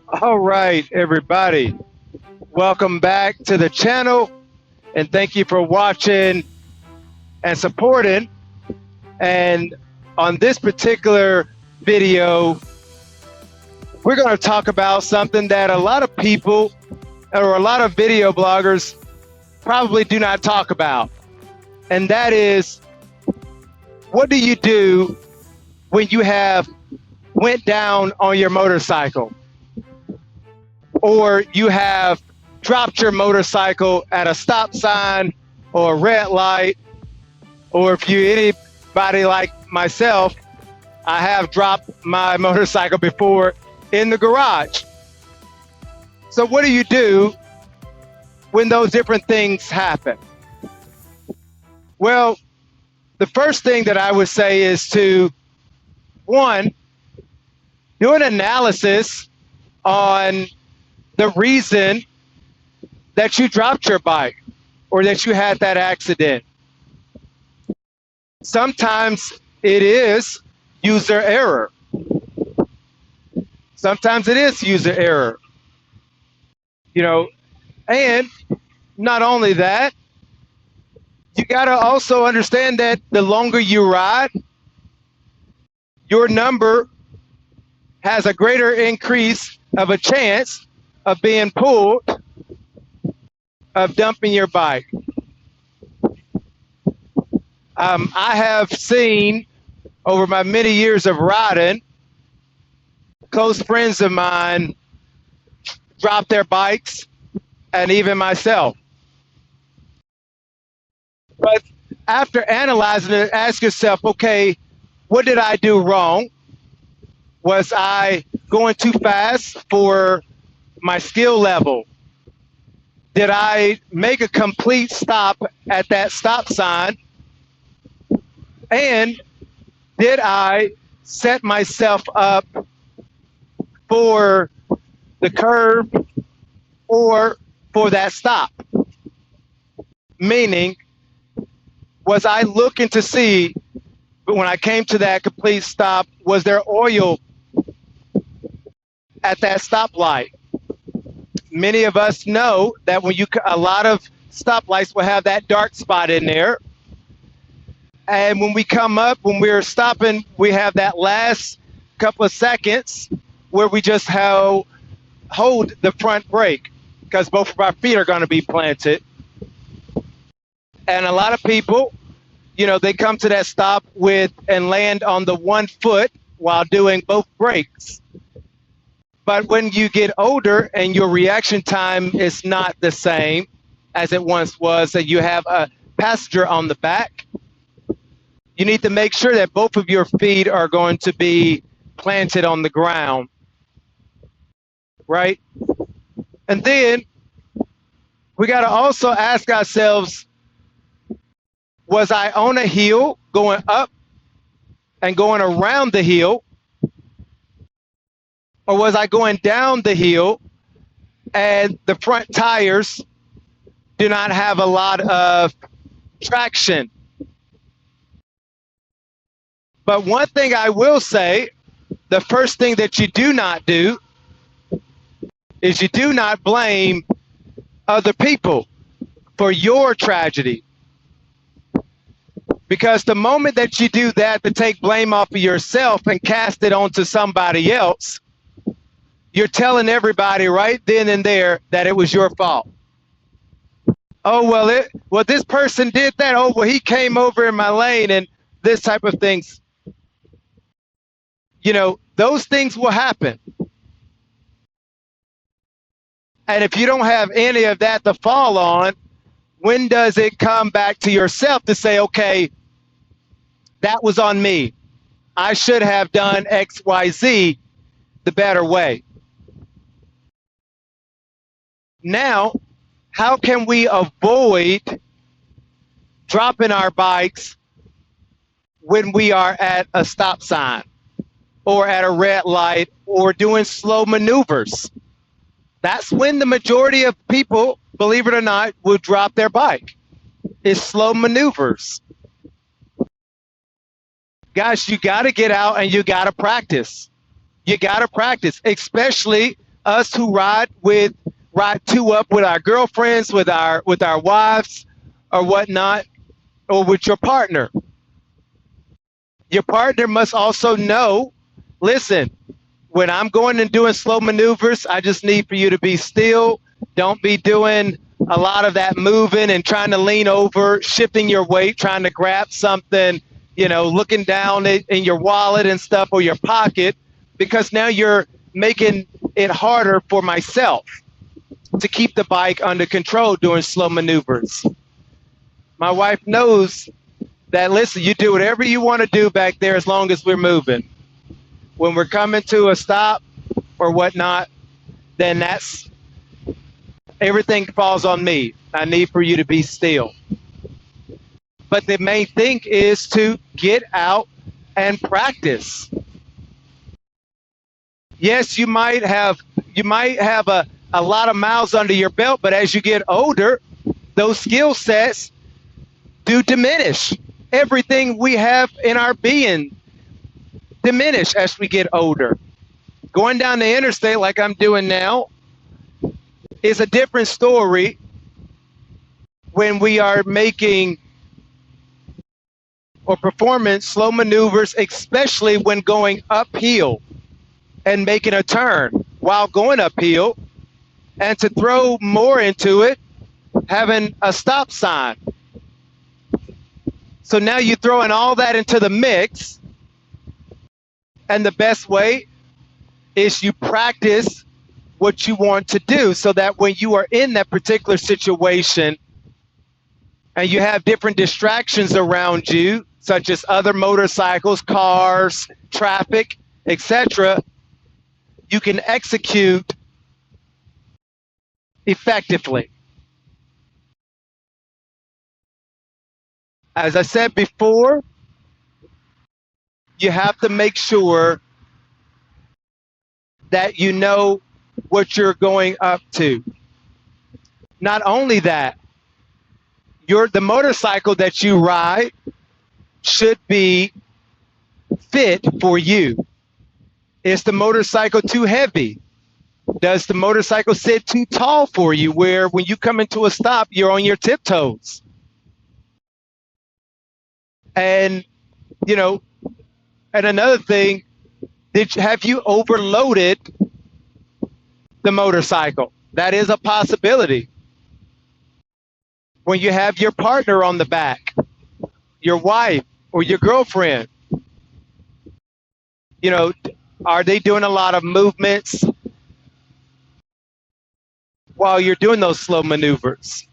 All right, everybody. Welcome back to the channel and thank you for watching and supporting. And on this particular video, we're going to talk about something that a lot of people or a lot of video bloggers probably do not talk about. And that is, what do you do when you have went down on your motorcycle? Or you have dropped your motorcycle at a stop sign or a red light, or if you anybody like myself, I have dropped my motorcycle before in the garage. So what do you do when those different things happen? Well, the first thing that I would say is to, one, do an analysis on the reason that you dropped your bike or that you had that accident. Sometimes it is user error. Sometimes it is user error. And not only that, you got to also understand that the longer you ride, your number has a greater increase of a chance of being pulled, of dumping your bike. I have seen over my many years of riding, close friends of mine drop their bikes, and even myself. But after analyzing it, ask yourself, okay, what did I do wrong? Was I going too fast for my skill level? Did I make a complete stop at that stop sign? And did I set myself up for the curve or for that stop? Meaning, was I looking to see, when I came to that complete stop, was there oil at that stoplight? Many of us know that a lot of stoplights will have that dark spot in there. And when we come up, when we're stopping, we have that last couple of seconds where we just hold the front brake because both of our feet are going to be planted. And a lot of people, they come to that stop and land on the one foot while doing both brakes. But when you get older and your reaction time is not the same as it once was, and you have a passenger on the back, you need to make sure that both of your feet are going to be planted on the ground, right? And then we got to also ask ourselves, was I on a hill going up and going around the hill? Or was I going down the hill and the front tires do not have a lot of traction? But one thing I will say, the first thing that you do not do is you do not blame other people for your tragedy. Because the moment that you do that, to take blame off of yourself and cast it onto somebody else, you're telling everybody right then and there that it was your fault. Oh, well, this person did that. Oh, well, he came over in my lane and this type of things. Those things will happen. And if you don't have any of that to fall on, when does it come back to yourself to say, okay, that was on me. I should have done X, Y, Z the better way. Now, how can we avoid dropping our bikes when we are at a stop sign or at a red light or doing slow maneuvers? That's when the majority of people, believe it or not, will drop their bike. It's slow maneuvers. Guys, you got to get out and you got to practice. You got to practice, especially us who ride two up with our girlfriends, with our wives, or whatnot, or with your partner. Your partner must also know, listen, when I'm going and doing slow maneuvers, I just need for you to be still. Don't be doing a lot of that moving and trying to lean over, shifting your weight, trying to grab something, looking down in your wallet and stuff, or your pocket, because now you're making it harder for myself to keep the bike under control during slow maneuvers. My wife knows that, listen, you do whatever you want to do back there as long as we're moving. When we're coming to a stop or whatnot, then that's everything falls on me. I need for you to be still. But the main thing is to get out and practice. Yes, you might have a lot of miles under your belt, but as you get older, those skill sets do diminish. Everything we have in our being diminish as we get older. Going down the interstate like I'm doing now is a different story when we are making or performing slow maneuvers, especially when going uphill and making a turn while going uphill, and to throw more into it, having a stop sign. So now you're throwing all that into the mix, and the best way is you practice what you want to do so that when you are in that particular situation and you have different distractions around you, such as other motorcycles, cars, traffic, etc., you can execute effectively. As I said before, you have to make sure that you know what you're going up to. Not only that, the motorcycle that you ride should be fit for you. Is the motorcycle too heavy? Does the motorcycle sit too tall for you, where when you come into a stop, you're on your tiptoes? And, and another thing, have you overloaded the motorcycle? That is a possibility. When you have your partner on the back, your wife or your girlfriend, are they doing a lot of movements while you're doing those slow maneuvers?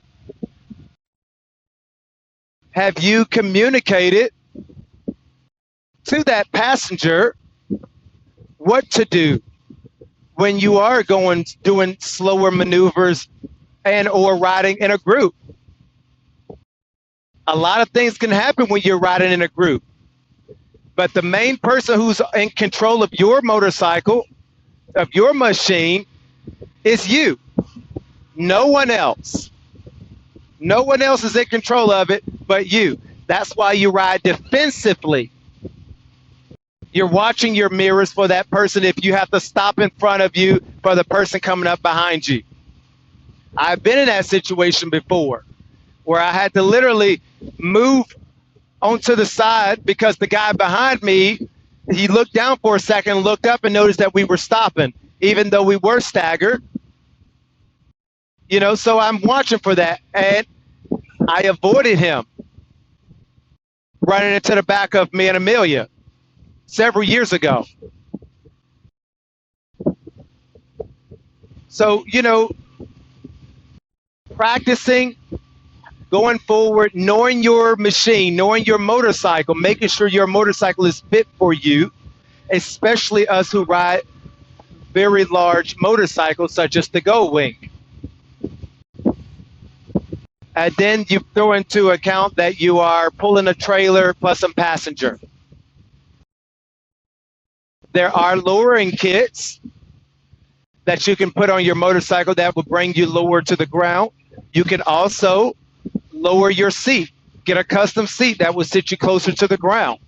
Have you communicated to that passenger what to do when you are doing slower maneuvers and or riding in a group? A lot of things can happen when you're riding in a group, but the main person who's in control of your motorcycle, of your machine, is you. No one else. No one else is in control of it but you. That's why you ride defensively. You're watching your mirrors for that person if you have to stop in front of you for the person coming up behind you. I've been in that situation before where I had to literally move onto the side because the guy behind me, he looked down for a second, looked up and noticed that we were stopping, even though we were staggered. So I'm watching for that, and I avoided him running into the back of me and Amelia several years ago. So, practicing, going forward, knowing your machine, knowing your motorcycle, making sure your motorcycle is fit for you, especially us who ride very large motorcycles such as the Goldwing. And then you throw into account that you are pulling a trailer plus some passenger. There are lowering kits that you can put on your motorcycle that will bring you lower to the ground. You can also lower your seat, get a custom seat that will sit you closer to the ground.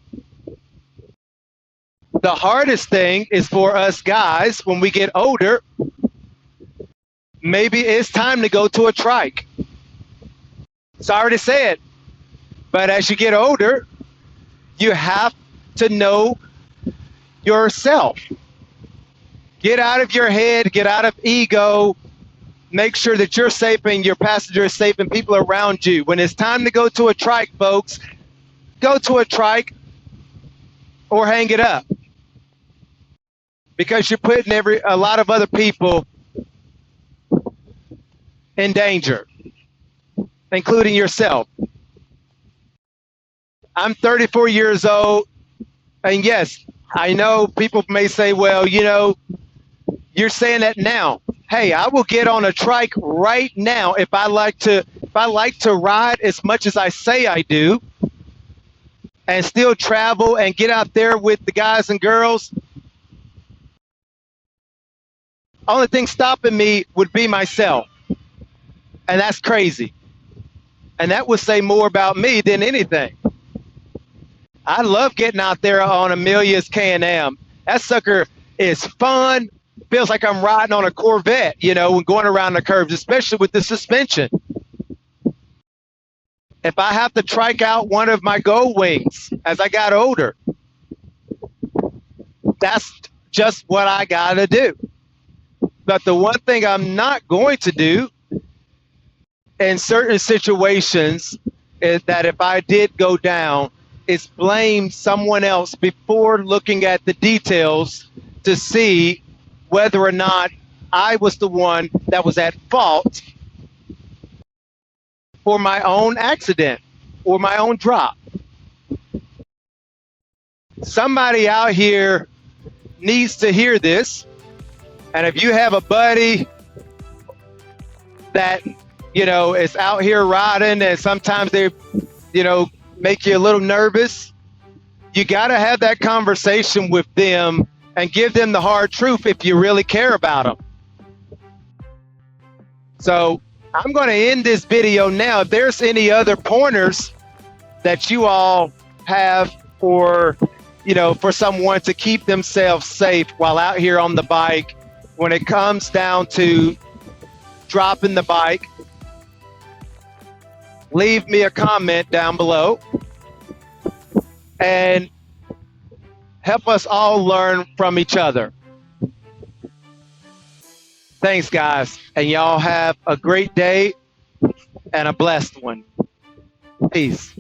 The hardest thing is for us guys when we get older maybe it's time to go to a trike. Sorry to say it, but as you get older, you have to know yourself. Get out of your head, get out of ego, make sure that you're safe and your passenger is safe and people around you. When it's time to go to a trike, folks, go to a trike or hang it up, because you're putting a lot of other people in danger, including yourself. I'm 34 years old, and yes, I know people may say, well, you're saying that now. Hey, I will get on a trike right now if I like to ride as much as I say I do, and still travel and get out there with the guys and girls. Only thing stopping me would be myself. And that's crazy. And that would say more about me than anything. I love getting out there on Amelia's Can-Am. That sucker is fun. Feels like I'm riding on a Corvette, when going around the curves, especially with the suspension. If I have to trike out one of my Goldwings as I got older, that's just what I got to do. But the one thing I'm not going to do in certain situations is that if I did go down, is blame someone else before looking at the details to see whether or not I was the one that was at fault for my own accident or my own drop. Somebody out here needs to hear this. And if you have a buddy that, is out here riding and sometimes they, make you a little nervous, you got to have that conversation with them and give them the hard truth if you really care about them. So I'm going to end this video now. If there's any other pointers that you all have for someone to keep themselves safe while out here on the bike, when it comes down to dropping the bike, leave me a comment down below and help us all learn from each other. Thanks, guys. And y'all have a great day and a blessed one. Peace.